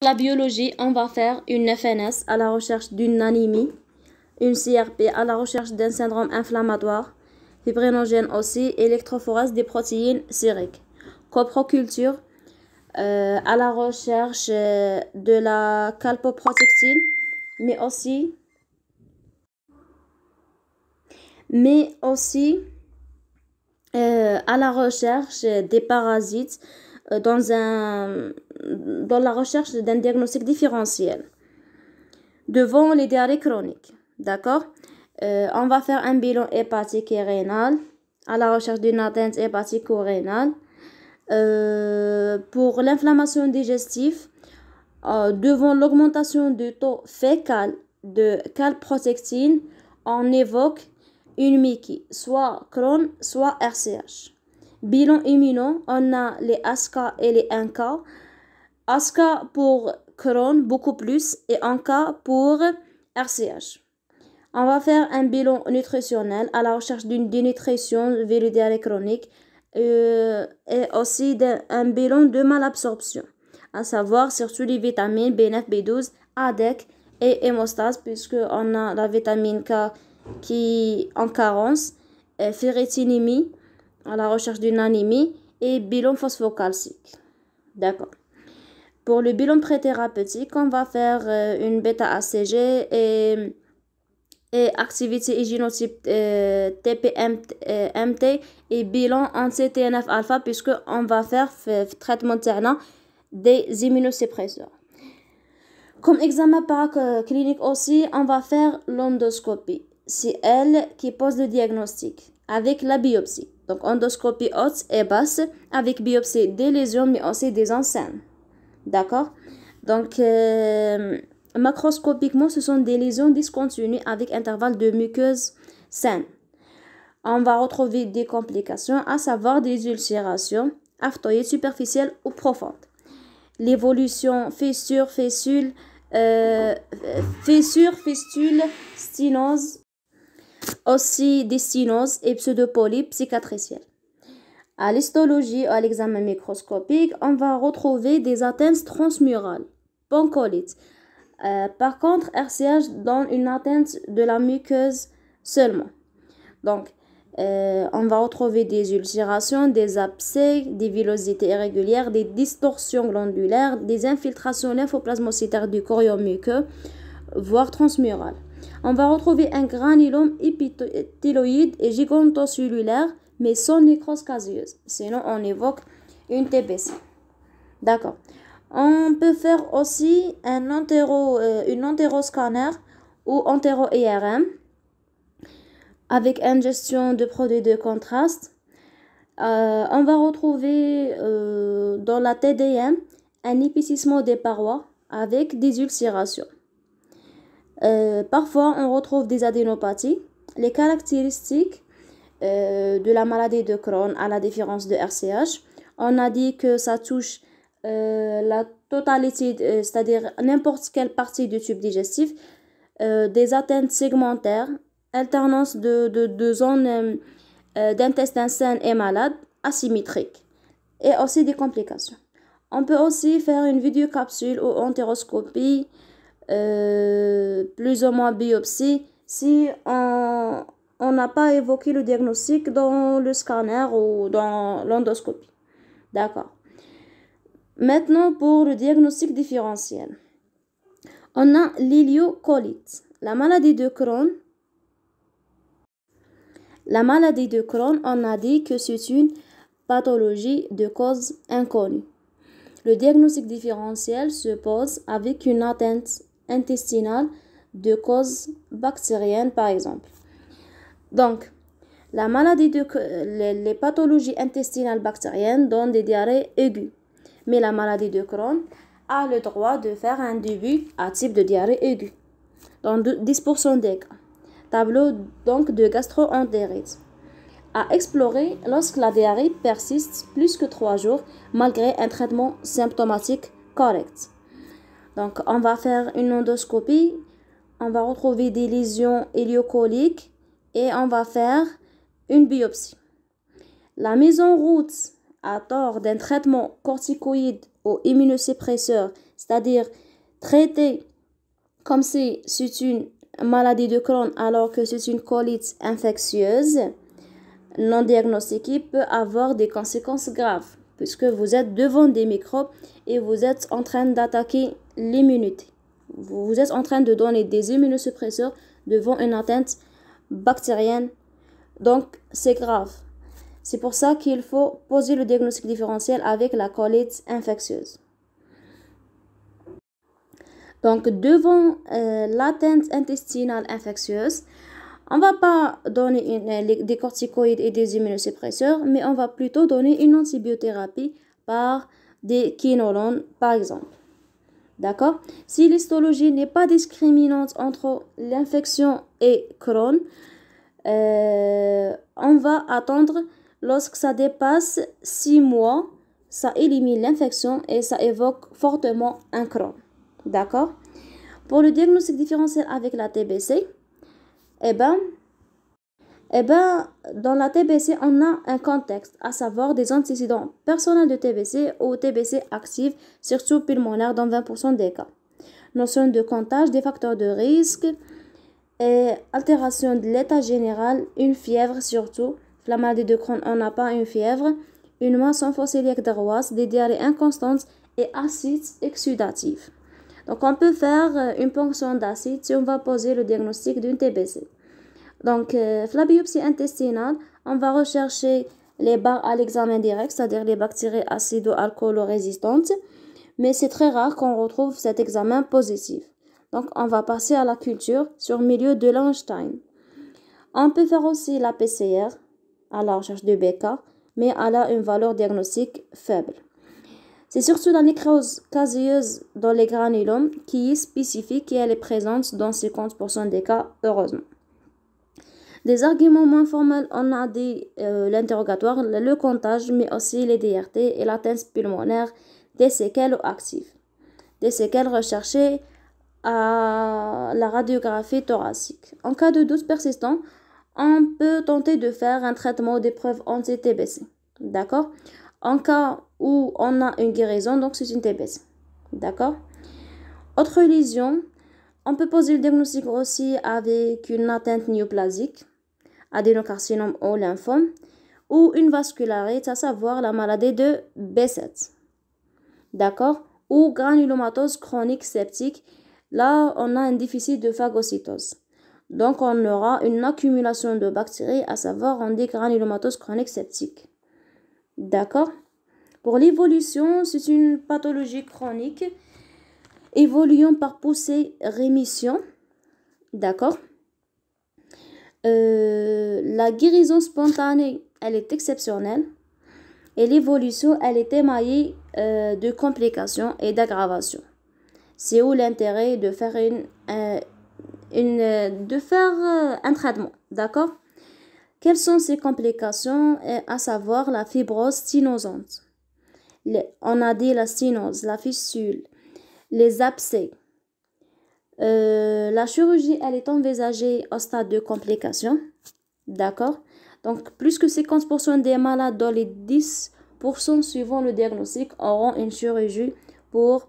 La biologie, on va faire une FNS à la recherche d'une anémie, une CRP à la recherche d'un syndrome inflammatoire, fibrinogène aussi, électrophorèse des protéines sériques, coproculture à la recherche de la calpoprotectine, mais aussi à la recherche des parasites dans la recherche d'un diagnostic différentiel devant les diarrhées chroniques. D'accord? On va faire un bilan hépatique et rénal à la recherche d'une atteinte hépatique ou rénale. Pour l'inflammation digestive, devant l'augmentation du taux fécal de calprotectine, on évoque une MICI, soit Crohn, soit RCH. Bilan immuno, on a les ASCA et les NK. ASCA pour Crohn, beaucoup plus, et NK pour RCH. On va faire un bilan nutritionnel à la recherche d'une dénutrition vers le diarrhée chronique et aussi un bilan de malabsorption, à savoir surtout les vitamines B9, B12, ADEC et hémostase, puisqu'on a la vitamine K qui en carence, ferritinémie à la recherche d'une anémie et bilan phosphocalcique. D'accord. Pour le bilan préthérapeutique, on va faire une bêta-ACG et activité et génotype TPMT et bilan anti-TNF-alpha, puisqu'on va faire traitement des immunosuppresseurs. Comme examen clinique aussi, on va faire l'endoscopie. C'est elle qui pose le diagnostic avec la biopsie. Donc, endoscopie haute et basse avec biopsie des lésions, mais aussi des anciennes. D'accord? Donc, macroscopiquement, ce sont des lésions discontinues avec intervalle de muqueuse saine. On va retrouver des complications, à savoir des ulcérations, aftoïdes superficielles ou profondes. L'évolution fissure, fistule, sténose, aussi des sténoses et pseudopolypes cicatriciels. À l'histologie ou à l'examen microscopique, on va retrouver des atteintes transmurales, pancolites. Par contre, RCH donne une atteinte de la muqueuse seulement. Donc, on va retrouver des ulcérations, des abcès, des villosités irrégulières, des distorsions glandulaires, des infiltrations lymphoplasmocytaires du chorion muqueux, voire transmurales. On va retrouver un granulome épithéloïde et gigantocellulaire, mais sans nécrose caseuse. Sinon, on évoque une TBC. D'accord. On peut faire aussi une entéroscanner ou entéro-IRM avec ingestion de produits de contraste. On va retrouver dans la TDM un épaississement des parois avec des ulcérations. Parfois, on retrouve des adénopathies. Les caractéristiques de la maladie de Crohn, à la différence de RCH, on a dit que ça touche la totalité, c'est-à-dire n'importe quelle partie du tube digestif, des atteintes segmentaires, alternance de zones d'intestin sain et malade, asymétriques, et aussi des complications. On peut aussi faire une vidéocapsule ou entéroscopie, plus ou moins biopsie, si on n'a pas évoqué le diagnostic dans le scanner ou dans l'endoscopie. D'accord. Maintenant, pour le diagnostic différentiel, on a l'iliocolite. La maladie de Crohn, on a dit que c'est une pathologie de cause inconnue. Le diagnostic différentiel se pose avec une atteinte intestinale de cause bactérienne, par exemple. Donc, les pathologies intestinales bactériennes donnent des diarrhées aiguës. Mais la maladie de Crohn a le droit de faire un début à type de diarrhée aiguë, dans 10% des cas. Tableau donc de gastro-entérite. À explorer lorsque la diarrhée persiste plus que 3 jours malgré un traitement symptomatique correct. Donc, on va faire une endoscopie, on va retrouver des lésions héliocoliques et on va faire une biopsie. La mise en route à tort d'un traitement corticoïde ou immunosuppresseur c'est-à-dire traiter comme si c'est une maladie de Crohn alors que c'est une colite infectieuse non diagnostiquée peut avoir des conséquences graves puisque vous êtes devant des microbes et vous êtes en train d'attaquer l'immunité. Vous êtes en train de donner des immunosuppresseurs devant une atteinte bactérienne. Donc, c'est grave. C'est pour ça qu'il faut poser le diagnostic différentiel avec la colite infectieuse. Donc, devant l'atteinte intestinale infectieuse, on ne va pas donner des corticoïdes et des immunosuppresseurs, mais on va plutôt donner une antibiothérapie par des quinolones, par exemple. D'accord? Si l'histologie n'est pas discriminante entre l'infection et Crohn, on va attendre lorsque ça dépasse 6 mois, ça élimine l'infection et ça évoque fortement un Crohn. D'accord? Pour le diagnostic différentiel avec la TBC, dans la TBC, on a un contexte, à savoir des antécédents personnels de TBC ou TBC active, surtout pulmonaire dans 20% des cas. Notion de comptage des facteurs de risque et altération de l'état général, une fièvre surtout. La maladie de Crohn, on n'a pas une fièvre, une masse fossiliaque d'arroise, des diarrhées inconstantes et acides exudatifs. Donc, on peut faire une ponction d'acide si on va poser le diagnostic d'une TBC. Donc, la biopsie intestinale, on va rechercher les barres à l'examen direct, c'est-à-dire les bactéries acido-alcoolo-résistantes, mais c'est très rare qu'on retrouve cet examen positif. Donc, on va passer à la culture sur milieu de Lanstein. On peut faire aussi la PCR à la recherche de BK, mais elle a une valeur diagnostique faible. C'est surtout la nécrose caseuse dans les granulomes qui est spécifique et elle est présente dans 50% des cas, heureusement. Des arguments moins formels, on a l'interrogatoire, le comptage, mais aussi les DRT et l'atteinte pulmonaire, des séquelles actives. Des séquelles recherchées à la radiographie thoracique. En cas de doute persistant, on peut tenter de faire un traitement d'épreuve anti-TBC. D'accord? En cas où on a une guérison, donc c'est une TBC. D'accord? Autre lésion, on peut poser le diagnostic aussi avec une atteinte néoplasique, adénocarcinome ou lymphome, ou une vascularite, à savoir la maladie de Behçet. D'accord? Ou granulomatose chronique septique, là on a un déficit de phagocytose. Donc on aura une accumulation de bactéries, à savoir on dit granulomatose chronique septique. D'accord? Pour l'évolution, c'est une pathologie chronique évoluant par poussée-rémission. D'accord? La guérison spontanée, elle est exceptionnelle. Et l'évolution, elle est émaillée de complications et d'aggravations. C'est où l'intérêt de faire un traitement. D'accord? Quelles sont ces complications? À savoir la fibrose stinosante. On a dit la stinose, la fistule, les abcès. La chirurgie, elle est envisagée au stade de complications. D'accord? Donc, plus que 50% des malades dans les 10% suivant le diagnostic auront une chirurgie pour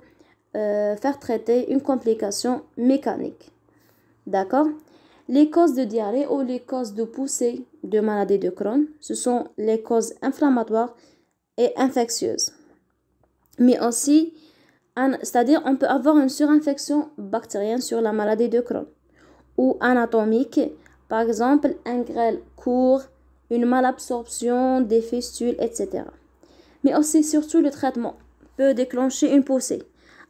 faire traiter une complication mécanique. D'accord? Les causes de diarrhée ou les causes de poussée de maladie de Crohn, ce sont les causes inflammatoires et infectieuses. Mais aussi, c'est-à-dire on peut avoir une surinfection bactérienne sur la maladie de Crohn ou anatomique, par exemple un grêle court, une malabsorption des fistules, etc. Mais aussi surtout le traitement peut déclencher une poussée,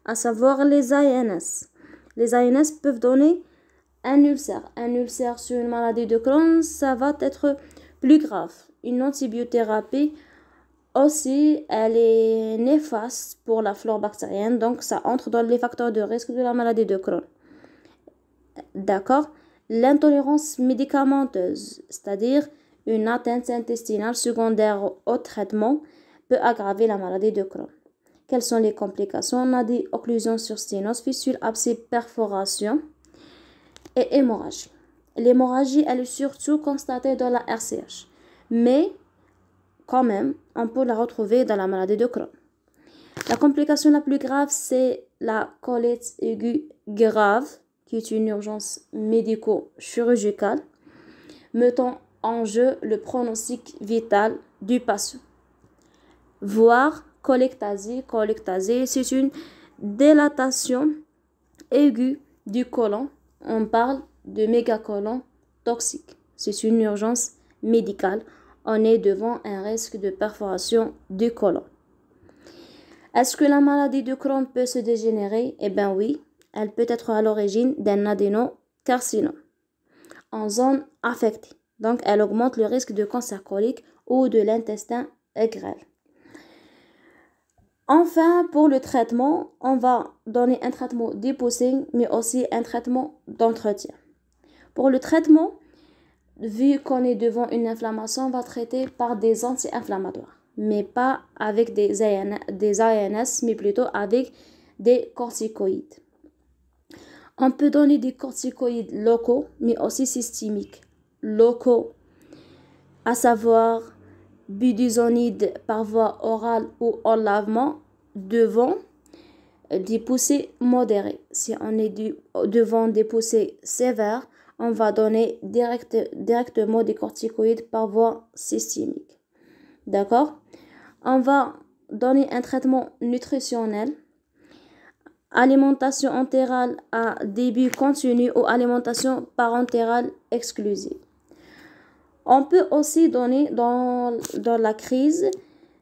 à savoir les ANS. Les ANS peuvent donner un ulcère. Un ulcère sur une maladie de Crohn, ça va être plus grave. Une antibiothérapie aussi, elle est néfaste pour la flore bactérienne, donc ça entre dans les facteurs de risque de la maladie de Crohn. D'accord? L'intolérance médicamenteuse, c'est-à-dire une atteinte intestinale secondaire au traitement, peut aggraver la maladie de Crohn. Quelles sont les complications? On a dit occlusion sur sténose, fistule, abcès, perforation et hémorragie. L'hémorragie, elle est surtout constatée dans la RCH, mais quand même, on peut la retrouver dans la maladie de Crohn. La complication la plus grave, c'est la colite aiguë grave, qui est une urgence médico-chirurgicale, mettant en jeu le pronostic vital du patient. Voire cholectasie. Cholectasie, c'est une dilatation aiguë du côlon. On parle de mégacolon toxique. C'est une urgence médicale. On est devant un risque de perforation du côlon. Est-ce que la maladie de Crohn peut se dégénérer? Eh bien oui, elle peut être à l'origine d'un adénocarcinome en zone affectée. Donc, elle augmente le risque de cancer colique ou de l'intestin grêle. Enfin, pour le traitement, on va donner un traitement depoussing, mais aussi un traitement d'entretien. Pour le traitement, vu qu'on est devant une inflammation, on va traiter par des anti-inflammatoires, mais pas avec des ANS, mais plutôt avec des corticoïdes. On peut donner des corticoïdes locaux, mais aussi systémiques. Locaux, à savoir budesonide par voie orale ou en lavement devant des poussées modérées. Si on est devant des poussées sévères, on va donner directement des corticoïdes par voie systémique. D'accord? On va donner un traitement nutritionnel, alimentation entérale à début continu ou alimentation parentérale exclusive. On peut aussi donner dans la crise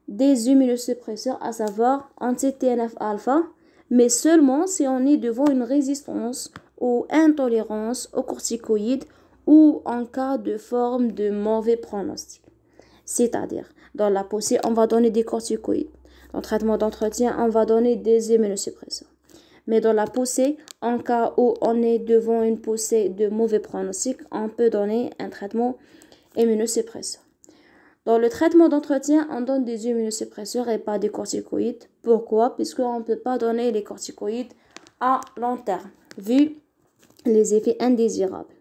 des immunosuppresseurs, à savoir anti-TNF-alpha, mais seulement si on est devant une résistance ou intolérance aux corticoïdes ou en cas de forme de mauvais pronostic. C'est-à-dire, dans la poussée, on va donner des corticoïdes. Dans le traitement d'entretien, on va donner des immunosuppresseurs. Mais dans la poussée, en cas où on est devant une poussée de mauvais pronostic, on peut donner un traitement immunosuppresseurs. Dans le traitement d'entretien, on donne des immunosuppresseurs et pas des corticoïdes. Pourquoi? Puisqu'on ne peut pas donner les corticoïdes à long terme, vu les effets indésirables.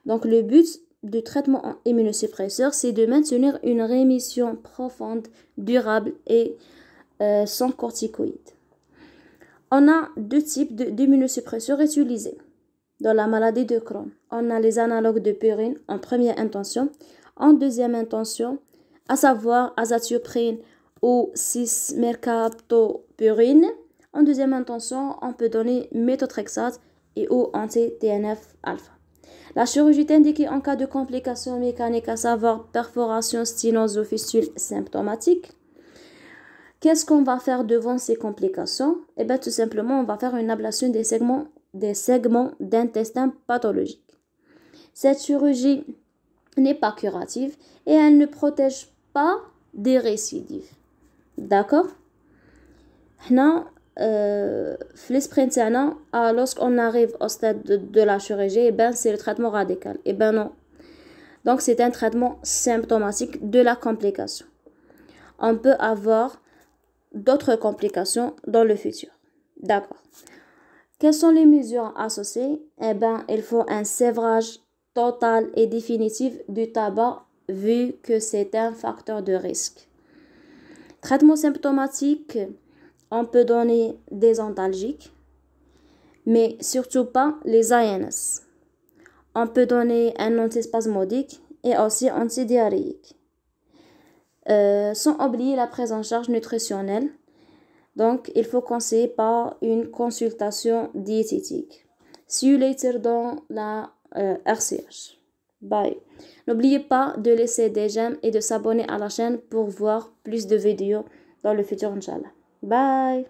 Donc, le but du traitement en immunosuppresseur, c'est de maintenir une rémission profonde, durable et sans corticoïdes. On a deux types d'immunosuppresseurs utilisés. Dans la maladie de Crohn, on a les analogues de purine en première intention. En deuxième intention, à savoir azatioprine ou 6-mercaptopurine. En deuxième intention, on peut donner méthotrexate et ou anti-TNF-alpha. La chirurgie est indiquée en cas de complications mécaniques, à savoir perforation, sténose ou fistule symptomatique. Qu'est-ce qu'on va faire devant ces complications? Eh bien, tout simplement, on va faire une ablation des segments d'intestin pathologiques. Cette chirurgie n'est pas curative et elle ne protège pas des récidives. D'accord? Lorsqu'on arrive au stade de la chirurgie, eh ben, c'est le traitement radical. Eh ben non. Donc, c'est un traitement symptomatique de la complication. On peut avoir d'autres complications dans le futur. D'accord. Quelles sont les mesures associées? Eh bien, il faut un sévrage total et définitif du tabac vu que c'est un facteur de risque. Traitement symptomatique, on peut donner des antalgiques, mais surtout pas les ANS. On peut donner un antispasmodique et aussi antidiarrhéique. Sans oublier la prise en charge nutritionnelle. Donc, il faut conseiller par une consultation diététique. See you later dans la RCH. Bye. N'oubliez pas de laisser des j'aime et de s'abonner à la chaîne pour voir plus de vidéos dans le futur, Inch'Allah. Bye.